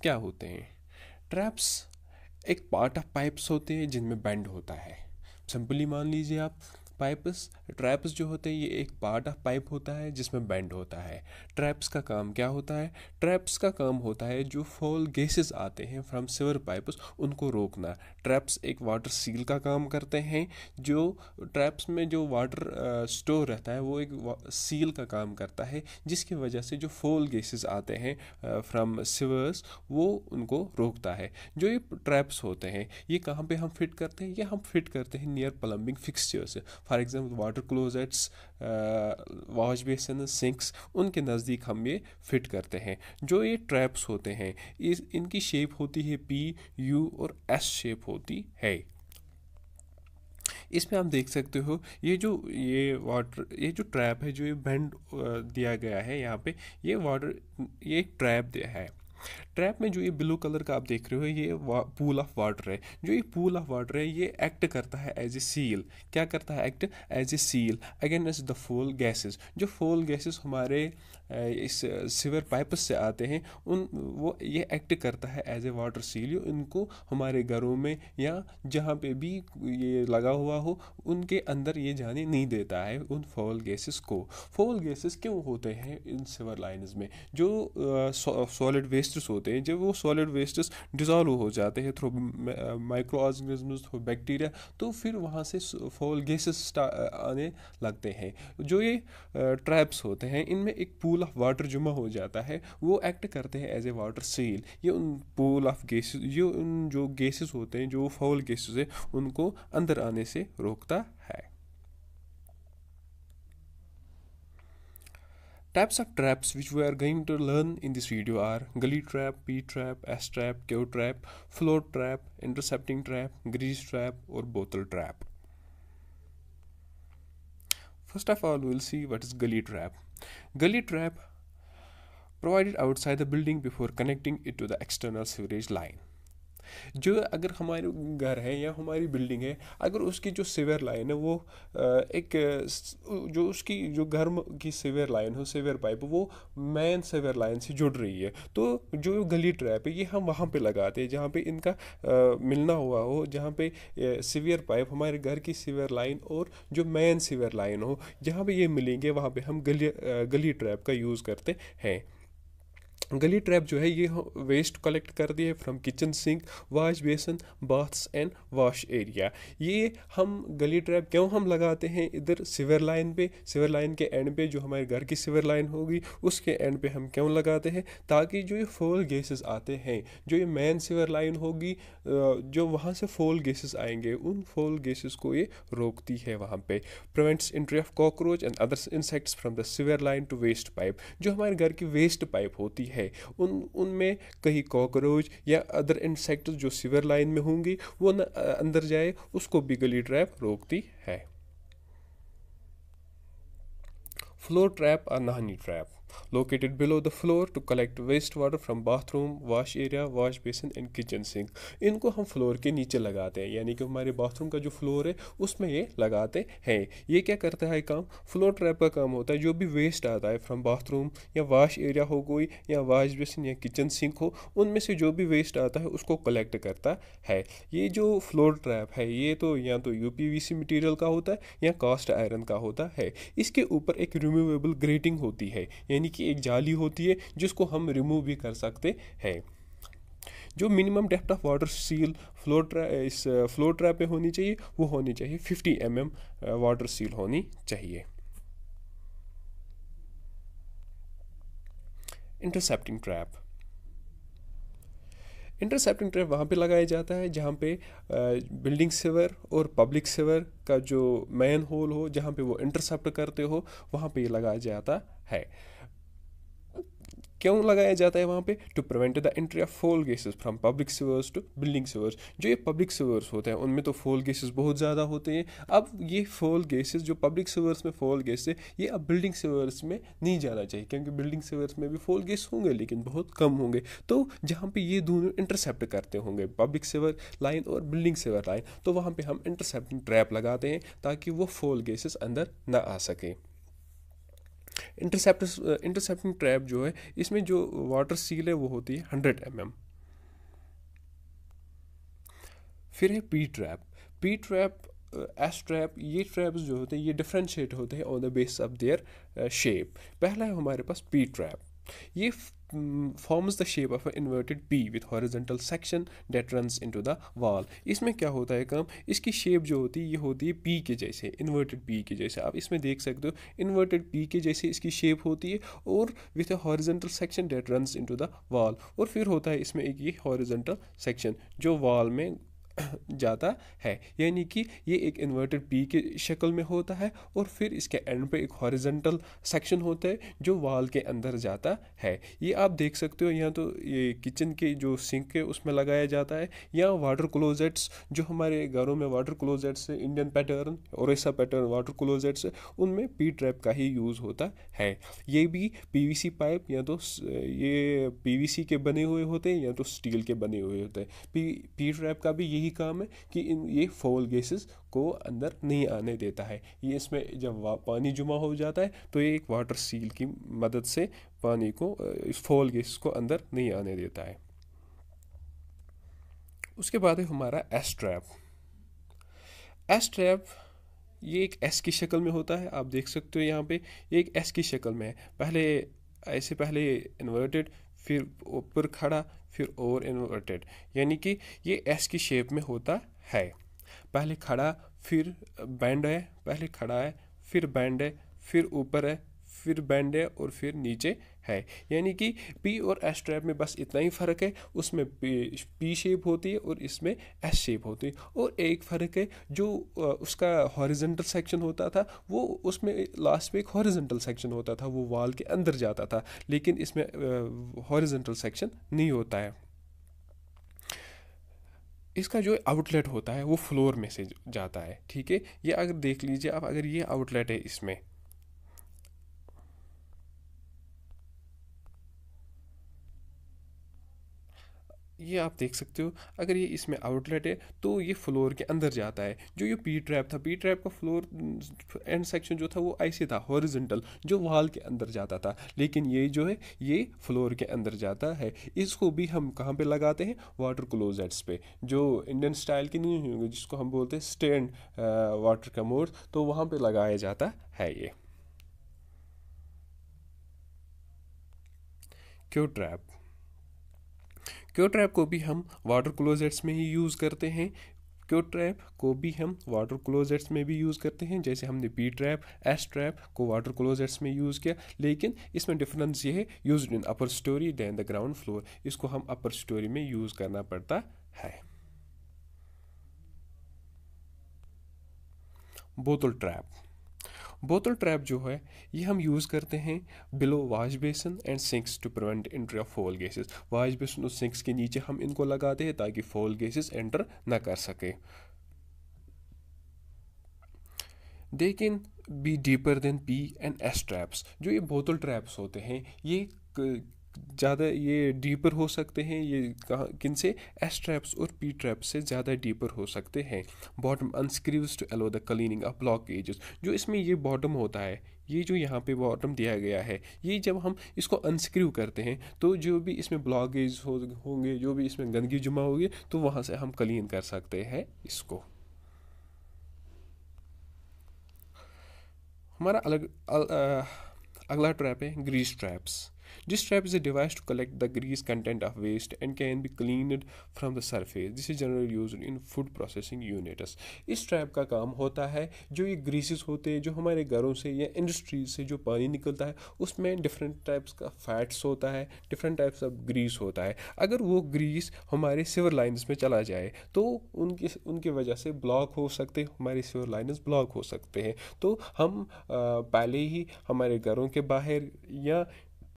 क्या होते हैं? ट्रैप्स एक पार्ट ऑफ पाइप्स होते हैं जिनमें बेंड होता है। सिंपली मान लीजिए आप, पाइप्स ट्रैप्स जो होते हैं ये एक पार्ट ऑफ पाइप होता है जिसमें बेंड होता है। ट्रैप्स का काम क्या होता है? ट्रैप्स का काम होता है जो फॉल गैसेस आते हैं फ्रॉम सीवर पाइप्स उनको रोकना। ट्रैप्स एक वाटर सील का काम करते हैं। जो ट्रैप्स में जो वाटर स्टोर रहता है वो एक सील का काम करता है, जिसकी वजह से जो फॉल गैसेस आते हैं फ्रॉम सीवर्स वो उनको रोकता है। जो ये ट्रैप्स होते हैं ये कहाँ पे हम फिट करते हैं? ये हम फिट करते हैं near plumbing fixtures. For example water closets, wash basin, sinks, उनके नज़दीक हम ये फिट करते हैं। जो ये ट्रैप्स होते हैं इनकी शेप होती है पी, यू और एस शेप होती है। इसमें आप देख सकते हो ये जो ट्रैप है, जो ये बेंड दिया गया है यहाँ पे, ये एक ट्रैप दिया है। ट्रैप में जो ये ब्लू कलर का आप देख रहे हो ये पूल ऑफ वाटर है। जो ये पूल ऑफ वाटर है ये एक्ट करता है एज ए सील। क्या करता है? Act as a seal against the foul gases. जो फॉल गैसेस हमारे इस सीवर पाइप्स से आते हैं वो ये एक्ट करता है एज ए वाटर सील। इनको हमारे घरों में या जहाँ पे भी ये लगा हुआ हो उनके अंदर ये जाने नहीं देता है उन फॉल गैसेस को। फॉल गैसेस क्यों होते हैं इन सीवर लाइन्स में? जो सॉलिड वेस्ट्स होते हैं, जब वो सॉलिड वेस्ट्स डिज़ोल्व हो जाते हैं through micro organisms, through bacteria, तो फिर वहाँ से फॉल गैसेस आने लगते हैं। जो ये ट्रैप्स होते हैं इनमें एक पूल ऑफ वाटर जमा हो जाता है, वो एक्ट करते हैं एज ए वाटर सील। ये उन पूल ऑफ गैसेस, ये उन जो गैसेस होते हैं, जो फॉल गैसेस है, उनको अंदर आने से रोकता है। Types of traps which we are going to learn in this video are gully trap, P-trap, S-trap, Q-trap, float trap, intercepting trap, grease trap or bottle trap. First of all, we will see what is gully trap. Gully trap provided outside the building before connecting it to the external sewerage line. जो अगर हमारे घर है या हमारी building है, अगर उसकी जो सीवर लाइन है वो एक जो उसकी जो घर की सीवर लाइन हो, सीवर पाइप, वो मेन सीवर लाइन से जुड़ रही है, तो जो गली ट्रैप है ये हम वहाँ पे लगाते हैं जहाँ पे इनका मिलना हुआ हो, जहाँ पे सीवर पाइप हमारे घर की सीवर लाइन और जो मेन सीवर लाइन हो, जहाँ पे ये मिलेंगे वहाँ पे हम गली ट्रैप का यूज़ करते हैं। गली ट्रैप जो है ये वेस्ट कलेक्ट कर दिए from kitchen sink, wash basin, baths and wash area. ये हम गली ट्रैप क्यों हम लगाते हैं? इधर सीवर लाइन पे, सीवर लाइन के एंड पे जो हमारे घर की सीवर लाइन होगी उसके एंड पे हम क्यों लगाते हैं? ताकि जो ये फॉल गैसेस आते हैं, जो ये मेन सीवर लाइन होगी, जो वहाँ से फॉल गैसेस आएंगे, उन फॉल गैसेस को ये रोकती है वहाँ पे। Prevents entry of cockroach and other insects from the sewer line to waste pipe. जो हमारे घर की वेस्ट पाइप होती है उनमें कहीं कॉकरोच या अदर इंसेक्ट्स जो सीवर लाइन में होंगी वो न अंदर जाए, उसको भी गली ट्रैप रोकती है। फ्लोर ट्रैप और नाहनी trap located below the floor to collect wastewater from bathroom, wash area, wash basin and kitchen sink. इनको हम फ्लोर के नीचे लगाते हैं, यानी कि हमारे बाथरूम का जो फ्लोर है उसमें ये लगाते हैं। ये क्या करता है काम? फ्लोर ट्रैप का काम होता है जो भी वेस्ट आता है फ्रॉम बाथरूम या वॉश एरिया हो कोई या वॉश बेसिन या किचन सिंक हो, उनमें से जो भी वेस्ट आता है उसको कलेक्ट करता है। ये जो फ्लोर ट्रैप है ये तो या तो यूपीवीसी मटेरियल का होता है या कास्ट आयरन का होता है। इसके ऊपर एक रिमूवेबल ग्रेटिंग होती है, यानी कि एक जाली होती है जिसको हम रिमूव भी कर सकते हैं। जो minimum depth of water seal इस फ्लोर ट्रैप में होनी चाहिए वो होनी चाहिए 50 mm वाटर सील होनी चाहिए। Intercepting trap. इंटरसेप्टिंग ट्रैप वहाँ पे लगाया जाता है जहाँ पे बिल्डिंग सीवर और पब्लिक सीवर का जो मेन होल हो, जहाँ पे वो इंटरसेप्ट करते हो, वहाँ पे ये लगाया जाता है। क्यों लगाया जाता है वहाँ पे? To prevent the entry of foul gases from public sewers to building sewers. जो ये पब्लिक सीवर्स होते हैं उनमें तो फॉल गैसेस बहुत ज़्यादा होते हैं। अब ये फॉल गैसेस जो पब्लिक सीवर्स में फॉल गैस है ये अब बिल्डिंग सीवर्स में नहीं जाना चाहिए, क्योंकि बिल्डिंग सीवर्स में भी फॉल गैस होंगे लेकिन बहुत कम होंगे। तो जहाँ पे ये दोनों इंटरसेप्ट करते होंगे, पब्लिक सीवर लाइन और बिल्डिंग सीवर लाइन, तो वहाँ पे हम इंटरसेप्टिंग ट्रैप लगाते हैं ताकि वो फॉल गैसेस अंदर ना आ सके। इंटरसेप्टिंग ट्रैप जो है इसमें जो वाटर सील है वो होती है 100 mm। फिर है P trap. P trap, S trap, ये ट्रैप्स जो होते हैं ये डिफ्रेंशिएट होते हैं on the basis of their shape. पहला है हमारे पास पी ट्रैप। ये forms the shape of an inverted P with horizontal section that runs into the wall। इसमें क्या होता है काम, इसकी शेप जो होती है ये होती है P के जैसे, इन्वर्टेड P के जैसे। आप इसमें देख सकते हो इन्वर्टेड P के जैसे इसकी शेप होती है और with a horizontal section that runs into the wall। और फिर होता है इसमें एक ये हॉरिजॉन्टल सेक्शन जो वॉल में जाता है, यानी कि ये एक इन्वर्टेड पी के शक्ल में होता है और फिर इसके एंड पे एक हॉरिजॉन्टल सेक्शन होता है जो वॉल के अंदर जाता है। ये आप देख सकते हो, यहाँ तो ये किचन के जो सिंक है उसमें लगाया जाता है, या वाटर क्लोजेट्स जो हमारे घरों में वाटर क्लोजेट्स है, Indian pattern Orissa pattern water closets है, उनमें पी ट्रैप का ही यूज़ होता है। ये भी पीवीसी पाइप या तो ये पीवीसी के बने हुए होते हैं या तो स्टील के बने हुए होते हैं। पी ट्रैप का भी यही काम है कि ये फॉल गैसेस को अंदर नहीं आने देता है। ये इसमें जब पानी जमा हो जाता है तो ये एक वाटर सील की मदद से पानी को, इस फॉल गैसेस को अंदर नहीं आने देता है। उसके बाद है हमारा एस ट्रैप। एस ट्रैप ये एक एस की शक्ल में होता है, आप देख सकते हो यहाँ पे ये एक एस की शक्ल में है। पहले इन्वर्टेड, फिर ऊपर खड़ा, फिर और इन्वर्टेड, यानी कि ये एस की शेप में होता है। पहले खड़ा, फिर बैंड है, पहले खड़ा है, फिर बैंड है, फिर ऊपर है, फिर बैंड है और फिर नीचे है। यानी कि पी और एस ट्रैप में बस इतना ही फ़र्क है, उसमें पी शेप होती है और इसमें एस शेप होती है। और एक फ़र्क है जो उसका हॉरिजॉन्टल सेक्शन होता था वो उसमें लास्ट में एक हॉरिजॉन्टल सेक्शन होता था, वो वॉल के अंदर जाता था, लेकिन इसमें हॉरिजॉन्टल सेक्शन नहीं होता है। इसका जो आउटलेट होता है वो फ्लोर में से जाता है, ठीक है। ये अगर देख लीजिए आप, अगर ये आउटलेट है इसमें, ये आप देख सकते हो, अगर ये इसमें आउटलेट है तो ये फ्लोर के अंदर जाता है। जो ये पी ट्रैप था, पी ट्रैप का फ्लोर एंड सेक्शन जो था वो ऐसे था हॉरिजॉन्टल, जो वॉल के अंदर जाता था, लेकिन ये जो है ये फ्लोर के अंदर जाता है। इसको भी हम कहाँ पे लगाते हैं, वाटर क्लोजेट्स पे, जो इंडियन स्टाइल की नहीं होंगे जिसको हम बोलते हैं स्टैंड वाटर कमोड, तो वहाँ पे लगाया जाता है ये। क्यू ट्रैप, क्यू ट्रैप को भी हम वाटर क्लोजेट्स में ही यूज़ करते हैं। क्यू ट्रैप को भी हम वाटर क्लोजेट्स में भी यूज़ करते हैं, जैसे हमने पी ट्रैप एस ट्रैप को वाटर क्लोजेट्स में यूज़ किया, लेकिन इसमें डिफरेंस ये है, used in upper storey than the ground floor, इसको हम अपर स्टोरी में यूज़ करना पड़ता है। बोतल ट्रैप, बोतल ट्रैप जो है ये हम यूज़ करते हैं below wash basin and sinks to prevent entry of foul gases. Wash basin और सिंक्स के नीचे हम इनको लगाते हैं ताकि फॉल गैसेस एंटर ना कर सके। They can be deeper than P and S traps. जो ये बोतल ट्रैप्स होते हैं ये ज़्यादा ये डीपर हो सकते हैं, ये कहाँ किन से, एस ट्रैप्स और पी ट्रैप्स से ज़्यादा डीपर हो सकते हैं। Bottom unscrews to allow the cleaning of blockages. जो इसमें ये बॉटम होता है, ये जो यहाँ पे बॉटम दिया गया है, ये जब हम इसको अनस्क्रीव करते हैं तो जो भी इसमें ब्लॉकेज होंगे, जो भी इसमें गंदगी जमा होगी, तो वहाँ से हम क्लीन कर सकते हैं इसको। हमारा अगला ट्रैप है grease traps. This trap is a device to collect the grease content of waste and can be cleaned from the surface. This is generally used in food processing units. इस trap का काम होता है, जो ये ग्रीसेस होते हैं जो हमारे घरों से या इंडस्ट्रीज से जो पानी निकलता है उसमें डिफरेंट टाइप्स का फैट्स होता है, डिफरेंट टाइप्स ऑफ ग्रीस होता है। अगर वो ग्रीस हमारे सीवर लाइन्स में चला जाए तो उनकी वजह से ब्लॉक हो सकते हैं, हमारे सीवर लाइन्स ब्लॉक हो सकते हैं। तो हम पहले ही हमारे घरों के बाहर या